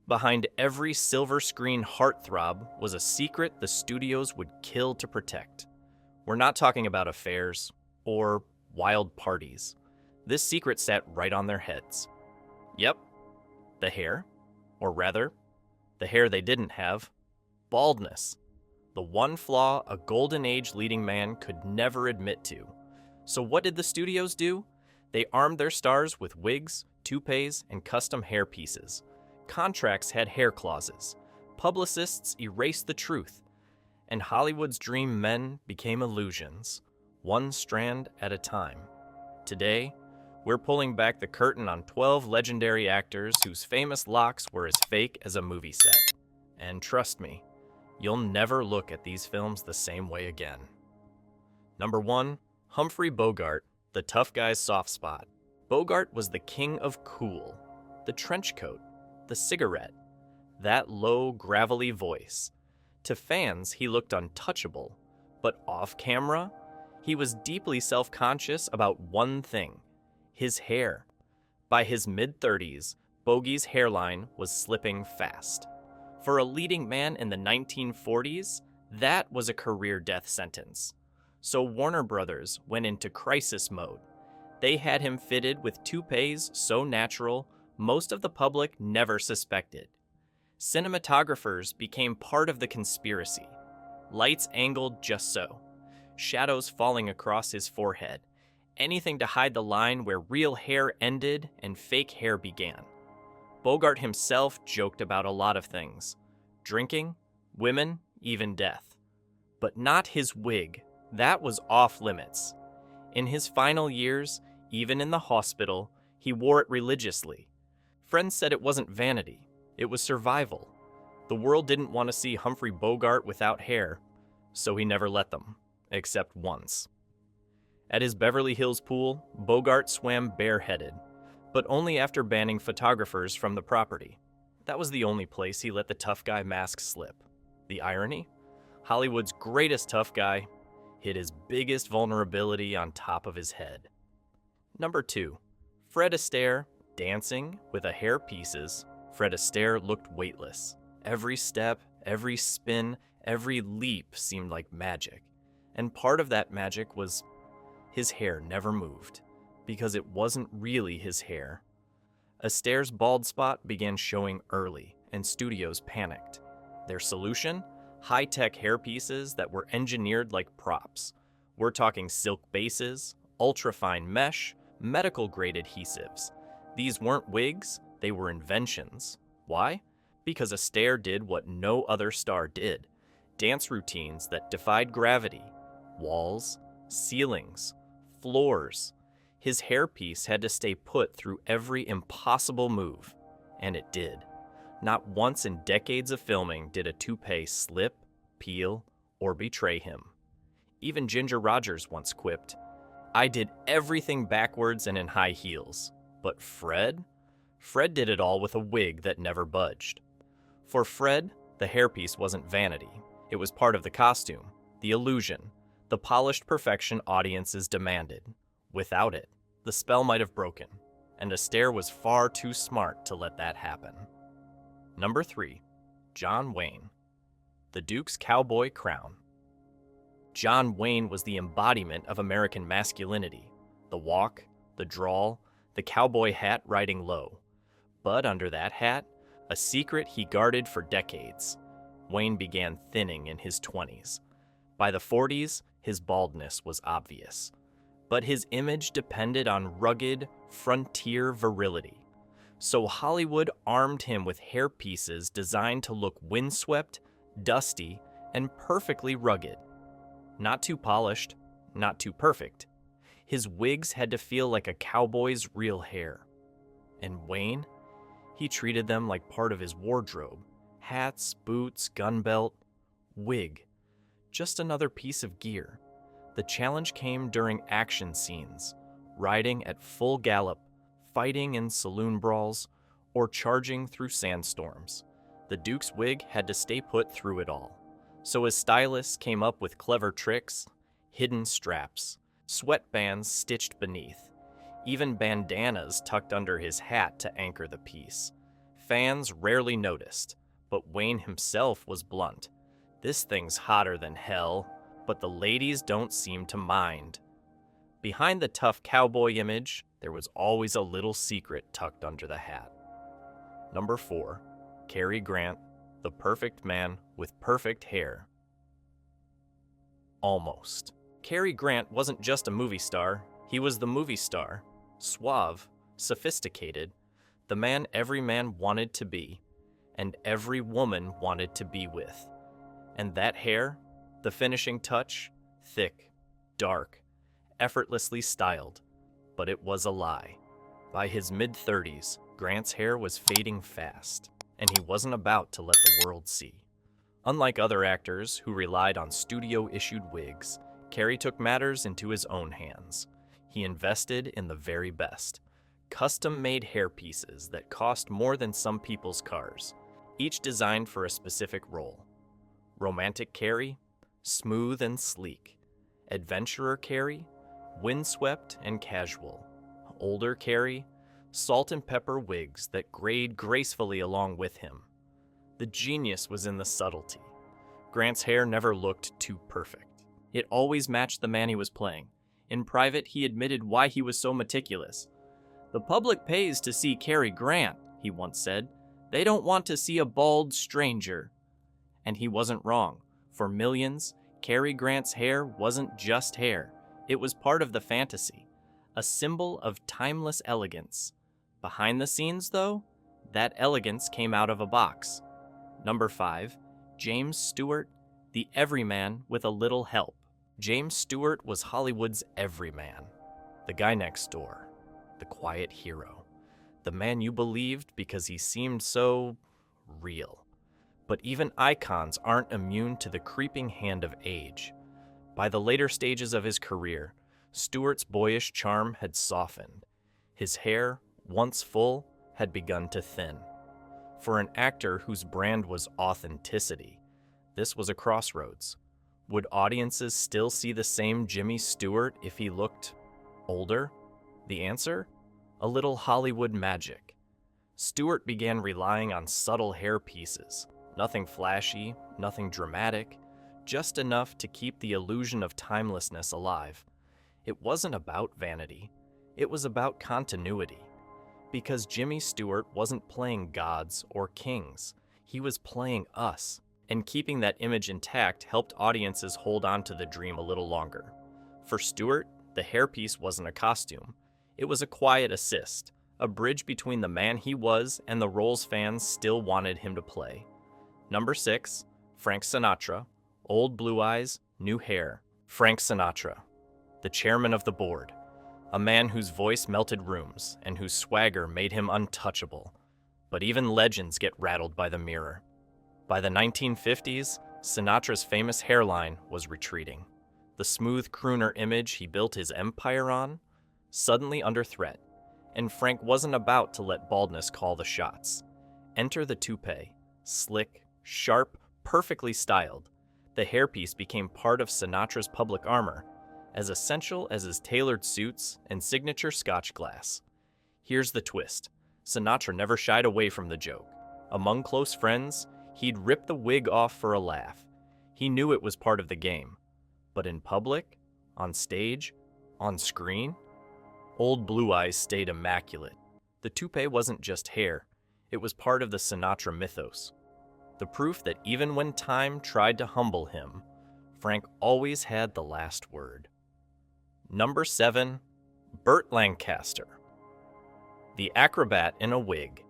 Behind every silver screen heartthrob was a secret the studios would kill to protect. We're not talking about affairs or wild parties. This secret sat right on their heads. Yep, the hair, or rather, the hair they didn't have, baldness. The one flaw a golden age leading man could never admit to. So what did the studios do? They armed their stars with wigs, toupees, and custom hairpieces. Contracts had hair clauses. Publicists erased the truth. And Hollywood's dream men became illusions, one strand at a time. Today, we're pulling back the curtain on 12 legendary actors whose famous locks were as fake as a movie set. And trust me, you'll never look at these films the same way again. Number 1, Humphrey Bogart, the tough guy's soft spot. Bogart was the king of cool, the trench coat, the cigarette, that low, gravelly voice. To fans, he looked untouchable, but off camera, he was deeply self-conscious about one thing: his hair. By his mid-30s, Bogey's hairline was slipping fast. For a leading man in the 1940s, that was a career death sentence. So Warner Brothers went into crisis mode. They had him fitted with toupees so natural, most of the public never suspected. Cinematographers became part of the conspiracy. Lights angled just so. Shadows falling across his forehead. Anything to hide the line where real hair ended and fake hair began. Bogart himself joked about a lot of things. Drinking, women, even death. But not his wig. That was off limits. In his final years, even in the hospital, he wore it religiously. Friends said it wasn't vanity, it was survival. The world didn't want to see Humphrey Bogart without hair, so he never let them, except once. At his Beverly Hills pool, Bogart swam bareheaded, but only after banning photographers from the property. That was the only place he let the tough guy mask slip. The irony? Hollywood's greatest tough guy hid his biggest vulnerability on top of his head. Number 2, Fred Astaire, dancing with a hairpieces. Fred Astaire looked weightless. Every step, every spin, every leap seemed like magic. And part of that magic was his hair never moved, because it wasn't really his hair. Astaire's bald spot began showing early, and studios panicked. Their solution? High-tech hairpieces that were engineered like props. We're talking silk bases, ultra-fine mesh, medical-grade adhesives. These weren't wigs, they were inventions. Why? Because Astaire did what no other star did. Dance routines that defied gravity. Walls, ceilings, floors. His hairpiece had to stay put through every impossible move. And it did. Not once in decades of filming did a toupee slip, peel, or betray him. Even Ginger Rogers once quipped, "I did everything backwards and in high heels. But Fred? Fred did it all with a wig that never budged." For Fred, the hairpiece wasn't vanity. It was part of the costume, the illusion, the polished perfection audiences demanded. Without it, the spell might have broken, and Astaire was far too smart to let that happen. Number 3, John Wayne, the Duke's cowboy crown. John Wayne was the embodiment of American masculinity. The walk, the drawl, the cowboy hat riding low. But under that hat, a secret he guarded for decades. Wayne began thinning in his 20s. By the 40s, his baldness was obvious. But his image depended on rugged, frontier virility. So Hollywood armed him with hairpieces designed to look windswept, dusty, and perfectly rugged. Not too polished, not too perfect. His wigs had to feel like a cowboy's real hair. And Wayne? He treated them like part of his wardrobe. Hats, boots, gun belt, wig. Just another piece of gear. The challenge came during action scenes, riding at full gallop, fighting in saloon brawls, or charging through sandstorms. The Duke's wig had to stay put through it all. So his stylists came up with clever tricks, hidden straps, sweatbands stitched beneath, even bandanas tucked under his hat to anchor the piece. fans rarely noticed, but Wayne himself was blunt. "This thing's hotter than hell, but the ladies don't seem to mind." Behind the tough cowboy image, there was always a little secret tucked under the hat. Number 4, Cary Grant, the perfect man with perfect hair. Almost. Cary Grant wasn't just a movie star, he was the movie star. Suave, sophisticated, the man every man wanted to be, and every woman wanted to be with. And that hair, the finishing touch, thick, dark, effortlessly styled. But it was a lie. By his mid-30s, Grant's hair was fading fast, and he wasn't about to let the world see. Unlike other actors who relied on studio-issued wigs, Cary took matters into his own hands. He invested in the very best, custom-made hairpieces that cost more than some people's cars, each designed for a specific role. Romantic Cary, smooth and sleek. Adventurer Cary, windswept and casual. Older Cary, salt and pepper wigs that grayed gracefully along with him. The genius was in the subtlety. Grant's hair never looked too perfect. It always matched the man he was playing. In private, he admitted why he was so meticulous. "The public pays to see Cary Grant," he once said. "They don't want to see a bald stranger." And he wasn't wrong. For millions, Cary Grant's hair wasn't just hair. It was part of the fantasy, a symbol of timeless elegance. Behind the scenes, though, that elegance came out of a box. Number 5, James Stewart, the everyman with a little help. James Stewart was Hollywood's everyman, the guy next door, the quiet hero, the man you believed because he seemed so real. But even icons aren't immune to the creeping hand of age. By the later stages of his career, Stewart's boyish charm had softened. His hair, once full, had begun to thin. For an actor whose brand was authenticity, this was a crossroads. Would audiences still see the same Jimmy Stewart if he looked older? The answer? A little Hollywood magic. Stewart began relying on subtle hair pieces. Nothing flashy, nothing dramatic, just enough to keep the illusion of timelessness alive. It wasn't about vanity. It was about continuity. Because Jimmy Stewart wasn't playing gods or kings. He was playing us. And keeping that image intact helped audiences hold on to the dream a little longer. For Stewart, the hairpiece wasn't a costume. It was a quiet assist, a bridge between the man he was and the roles fans still wanted him to play. Number 6, Frank Sinatra, old blue eyes, new hair. Frank Sinatra, the chairman of the board, a man whose voice melted rooms and whose swagger made him untouchable. But even legends get rattled by the mirror. By the 1950s, Sinatra's famous hairline was retreating. The smooth crooner image he built his empire on, suddenly under threat, and Frank wasn't about to let baldness call the shots. Enter the toupee, slick, sharp, perfectly styled. The hairpiece became part of Sinatra's public armor, as essential as his tailored suits and signature Scotch glass. Here's the twist. Sinatra never shied away from the joke. Among close friends, he'd rip the wig off for a laugh. He knew it was part of the game. But in public, on stage, on screen, old Blue Eyes stayed immaculate. The toupee wasn't just hair. It was part of the Sinatra mythos. The proof that even when time tried to humble him, Frank always had the last word. Number 7, Burt Lancaster, the acrobat in a wig.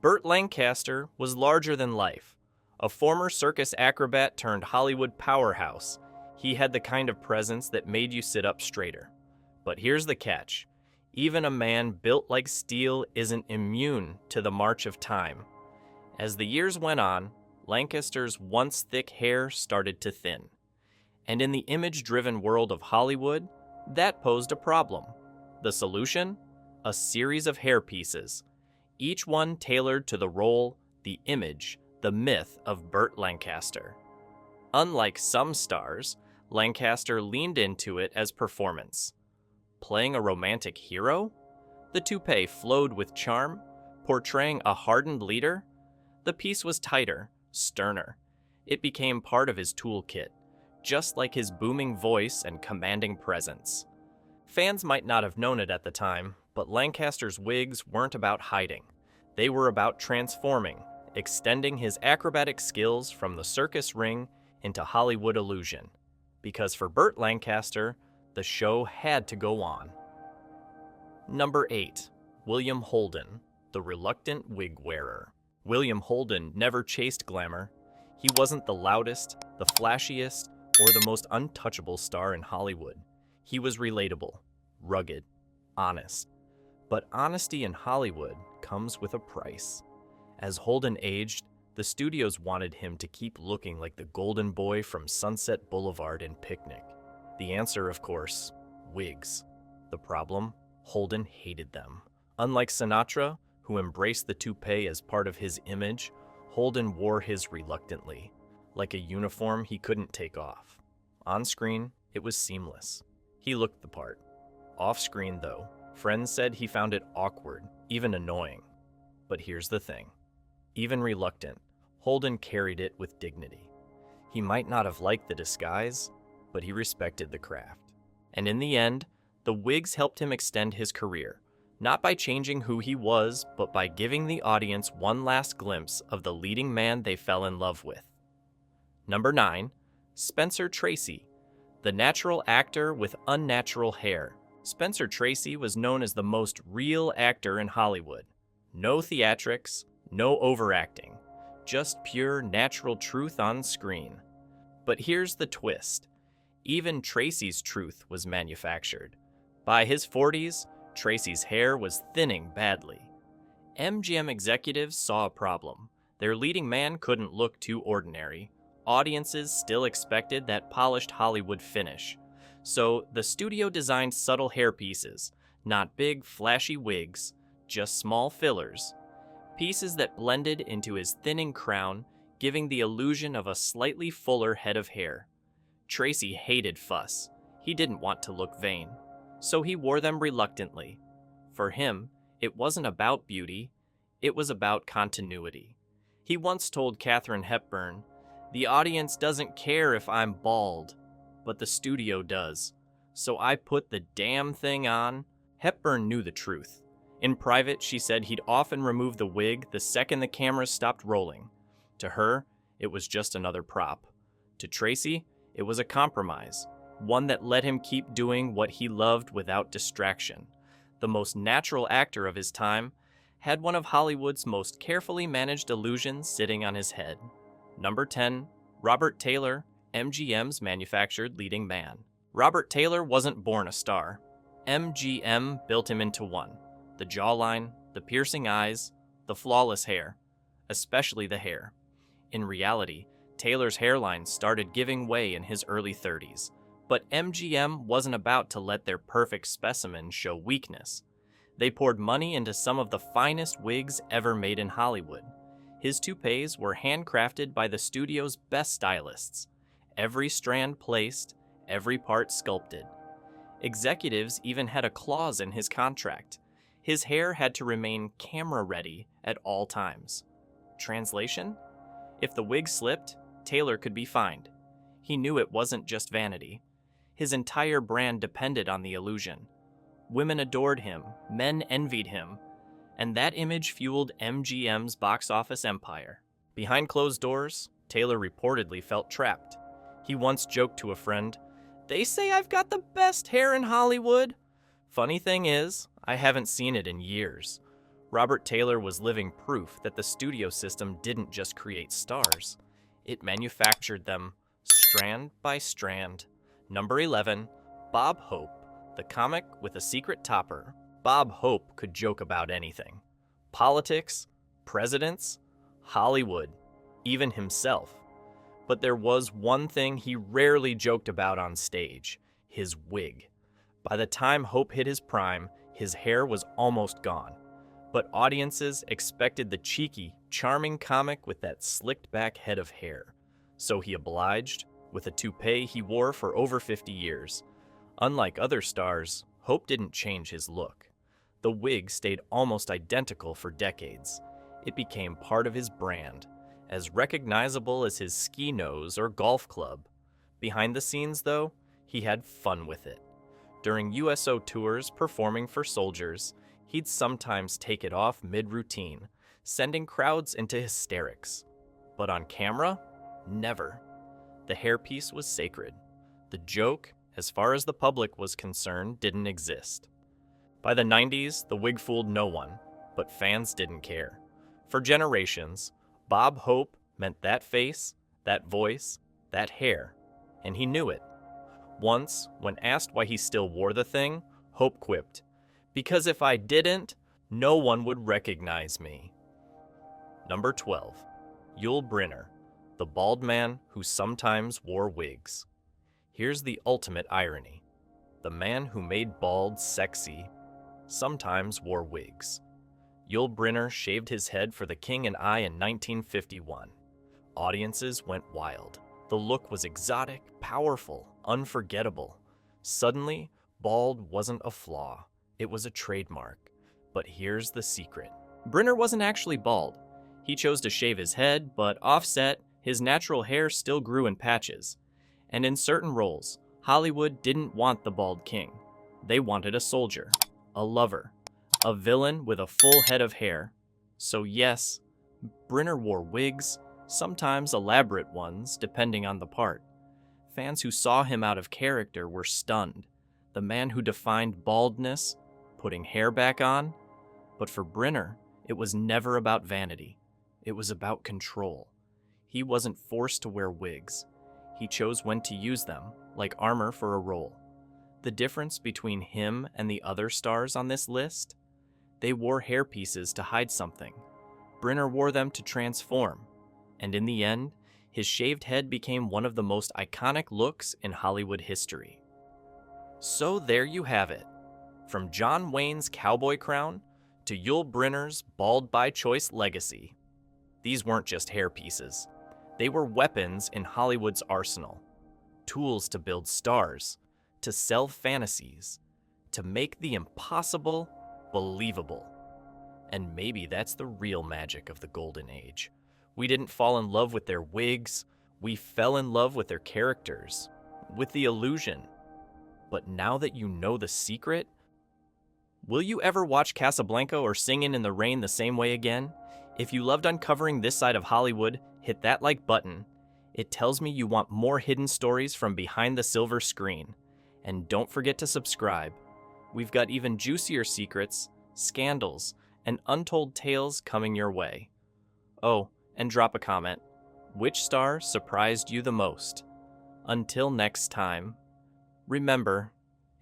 Burt Lancaster was larger than life. A former circus acrobat turned Hollywood powerhouse, he had the kind of presence that made you sit up straighter. But here's the catch. Even a man built like steel isn't immune to the march of time. As the years went on, Lancaster's once thick hair started to thin. And in the image-driven world of Hollywood, that posed a problem. The solution? A series of hairpieces, each one tailored to the role, the image, the myth of Burt Lancaster. Unlike some stars, Lancaster leaned into it as performance. Playing a romantic hero? The toupee flowed with charm, portraying a hardened leader, the piece was tighter, sterner. It became part of his toolkit, just like his booming voice and commanding presence. Fans might not have known it at the time, but Lancaster's wigs weren't about hiding. They were about transforming, extending his acrobatic skills from the circus ring into Hollywood illusion. Because for Burt Lancaster, the show had to go on. Number 8. William Holden, the reluctant wig wearer. William Holden never chased glamour. He wasn't the loudest, the flashiest, or the most untouchable star in Hollywood. He was relatable, rugged, honest. But honesty in Hollywood comes with a price. As Holden aged, the studios wanted him to keep looking like the golden boy from Sunset Boulevard in Picnic. The answer, of course, wigs. The problem? Holden hated them. Unlike Sinatra, who embraced the toupee as part of his image, Holden wore his reluctantly, like a uniform he couldn't take off. On screen, it was seamless. He looked the part. Off screen, though, friends said he found it awkward, even annoying. But here's the thing. Even reluctant, Holden carried it with dignity. He might not have liked the disguise, but he respected the craft. And in the end, the wigs helped him extend his career, not by changing who he was, but by giving the audience one last glimpse of the leading man they fell in love with. Number 9. Spencer Tracy, the natural actor with unnatural hair. Spencer Tracy was known as the most real actor in Hollywood. No theatrics, no overacting, just pure natural truth on screen. But here's the twist. Even Tracy's truth was manufactured. By his 40s, Tracy's hair was thinning badly. MGM executives saw a problem. Their leading man couldn't look too ordinary. Audiences still expected that polished Hollywood finish. So the studio designed subtle hairpieces, not big, flashy wigs, just small fillers. Pieces that blended into his thinning crown, giving the illusion of a slightly fuller head of hair. Tracy hated fuss. He didn't want to look vain. So he wore them reluctantly. For him, it wasn't about beauty, it was about continuity. He once told Katharine Hepburn, "The audience doesn't care if I'm bald, but the studio does. So I put the damn thing on." Hepburn knew the truth. In private, she said he'd often remove the wig the second the cameras stopped rolling. To her, it was just another prop. To Tracy, it was a compromise. One that let him keep doing what he loved without distraction. The most natural actor of his time had one of Hollywood's most carefully managed illusions sitting on his head. Number 10, Robert Taylor, MGM's manufactured leading man. Robert Taylor wasn't born a star. MGM built him into one. The jawline, the piercing eyes, the flawless hair, especially the hair. In reality, Taylor's hairline started giving way in his early 30s. But MGM wasn't about to let their perfect specimen show weakness. They poured money into some of the finest wigs ever made in Hollywood. His toupees were handcrafted by the studio's best stylists. Every strand placed, every part sculpted. Executives even had a clause in his contract. His hair had to remain camera-ready at all times. Translation? If the wig slipped, Taylor could be fined. He knew it wasn't just vanity. His entire brand depended on the illusion. Women adored him, men envied him, and that image fueled MGM's box office empire. Behind closed doors, Taylor reportedly felt trapped. He once joked to a friend, "They say I've got the best hair in Hollywood." Funny thing is, I haven't seen it in years. Robert Taylor was living proof that the studio system didn't just create stars. It manufactured them, strand by strand. Number 11, Bob Hope, the comic with a secret topper. Bob Hope could joke about anything. Politics, presidents, Hollywood, even himself. But there was one thing he rarely joked about on stage, his wig. By the time Hope hit his prime, his hair was almost gone. But audiences expected the cheeky, charming comic with that slicked back head of hair. So he obliged, with a toupee he wore for over 50 years. Unlike other stars, Hope didn't change his look. The wig stayed almost identical for decades. It became part of his brand, as recognizable as his ski nose or golf club. Behind the scenes, though, he had fun with it. During USO tours performing for soldiers, he'd sometimes take it off mid-routine, sending crowds into hysterics. But on camera, never. The hairpiece was sacred. The joke, as far as the public was concerned, didn't exist. By the 90s, the wig fooled no one, but fans didn't care. For generations, Bob Hope meant that face, that voice, that hair, and he knew it. Once, when asked why he still wore the thing, Hope quipped, "Because if I didn't, no one would recognize me." Number 12. Yul Brynner, the bald man who sometimes wore wigs. Here's the ultimate irony. The man who made bald sexy sometimes wore wigs. Yul Brynner shaved his head for The King and I in 1951. Audiences went wild. The look was exotic, powerful, unforgettable. Suddenly, bald wasn't a flaw. It was a trademark. But here's the secret. Brynner wasn't actually bald. He chose to shave his head, but offset, his natural hair still grew in patches. And in certain roles, Hollywood didn't want the bald king. They wanted a soldier, a lover, a villain with a full head of hair. So yes, Brynner wore wigs, sometimes elaborate ones, depending on the part. Fans who saw him out of character were stunned. The man who defined baldness, putting hair back on. But for Brynner, it was never about vanity. It was about control. He wasn't forced to wear wigs. He chose when to use them, like armor for a role. The difference between him and the other stars on this list? They wore hairpieces to hide something. Brynner wore them to transform. And in the end, his shaved head became one of the most iconic looks in Hollywood history. So there you have it. From John Wayne's cowboy crown to Yul Brynner's bald by choice legacy. These weren't just hairpieces. They were weapons in Hollywood's arsenal. Tools to build stars, to sell fantasies, to make the impossible believable. And maybe that's the real magic of the Golden Age. We didn't fall in love with their wigs, we fell in love with their characters, with the illusion. But now that you know the secret, will you ever watch Casablanca or Singin' in the Rain the same way again? If you loved uncovering this side of Hollywood, hit that like button. It tells me you want more hidden stories from behind the silver screen. And don't forget to subscribe. We've got even juicier secrets, scandals, and untold tales coming your way. Oh, and drop a comment. Which star surprised you the most? Until next time, remember,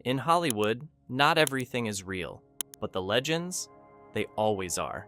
in Hollywood, not everything is real, but the legends, they always are.